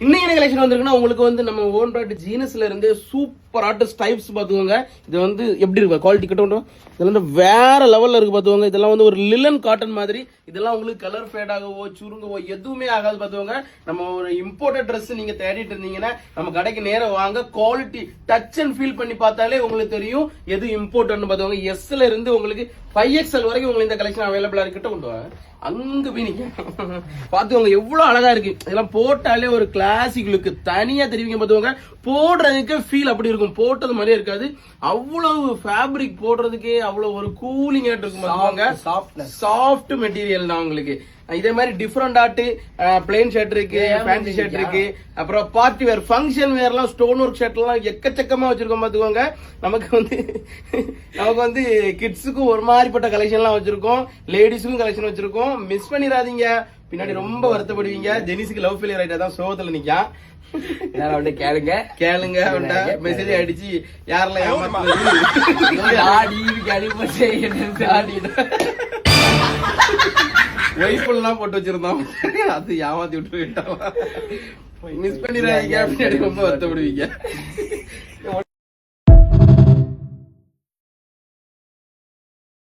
இன்னைக்கு என்ன கலெக்ஷன் வந்திருக்குன்னா உங்களுக்கு வந்து நம்ம ஓன் பிராண்ட் ஜீனஸ்ல இருந்து சூப்பர் ஆர்ட் ஸ்டைப்ஸ் பாத்துக்கோங்க. இது வந்து எப்படி இருக்கு குவாலிட்டி கட்டும், இதெல்லாம் வந்து வேற லெவல்ல இருக்கு பாத்துக்கோங்க. இதெல்லாம் வந்து ஒரு லிலன் காட்டன் மாதிரி. இதெல்லாம் உங்களுக்கு கலர் ஃபேட் ஆகவோ சுருங்கவோ எதுவுமே ஆகாது பாத்துக்கோங்க. நம்ம ஒரு இம்போர்ட்டட் ட்ரெஸ் நீங்க தேடிட்டு இருந்தீங்கன்னா நம்ம கடைக்கு நேரம் வாங்க. குவாலிட்டி டச் அண்ட் ஃபீல் பண்ணி பார்த்தாலே உங்களுக்கு தெரியும் எது இம்போர்ட்னு பாத்துக்கோங்க. எஸ்ல இருந்து உங்களுக்கு 5XL வரைக்கும் உங்களுக்கு இந்த கலெக்ஷன் அவைலபிளா இருக்கிட்ட கொண்டு வாங்க. அங்க போய் நீங்க பாத்துக்கோங்க எவ்வளவு அழகா இருக்கு. இதெல்லாம் போட்டாலே ஒரு கிளாசிக் லுக் தனியா தெரிவிங்க பாத்துக்கோங்க. போடுறதுக்கு ஃபீல் அப்படி இருக்கும், போட்டது மாதிரியே இருக்காது. அவ்வளவு ஃபேப்ரிக் போடுறதுக்கே அவ்வளவு ஒரு கூலிங் ஆட்டு இருக்கும். சாஃப்ட் மெட்டீரியல் தான் உங்களுக்கு. இதே மாதிரி டிஃப்ரெண்ட் ஆர்ட் பிளெயின் ஷர்ட் இருக்கு, ஃபேன்சி ஷர்ட் இருக்கு, அப்புறம் பார்ட்டி வேர் ஃபங்க்ஷன் வேர் எல்லாம் ஸ்டோன் ஒர்க் ஷர்ட் எல்லாம் எக்கச்சக்கமா வச்சிருக்கோம் பாத்துக்கோங்க. நமக்கு வந்து கிட்ஸுக்கும் ஒரு மாதிரிப்பட்ட கலெக்ஷன் எல்லாம் வச்சிருக்கோம், லேடிஸுக்கும் கலெக்ஷன் வச்சிருக்கோம். மிஸ் பண்ணிடாதீங்க, பின்னாடி ரொம்ப வருத்தப்படுவீங்க. ஜெனிஸுக்கு லவ் ஃபெயிலியர் ஆயிட்டா தான் சோகத்துல நிக்கா. கேளுங்க மெசேஜ் அடிச்சு யாரெல்லாம் வைஃபெல்லாம் போட்டு வச்சிருந்தோம், அது ஏமாத்தி விட்டு விட்டான். மிஸ் பண்ணிடாதீங்க, பின்னாடி ரொம்ப வருத்தப்படுவீங்க.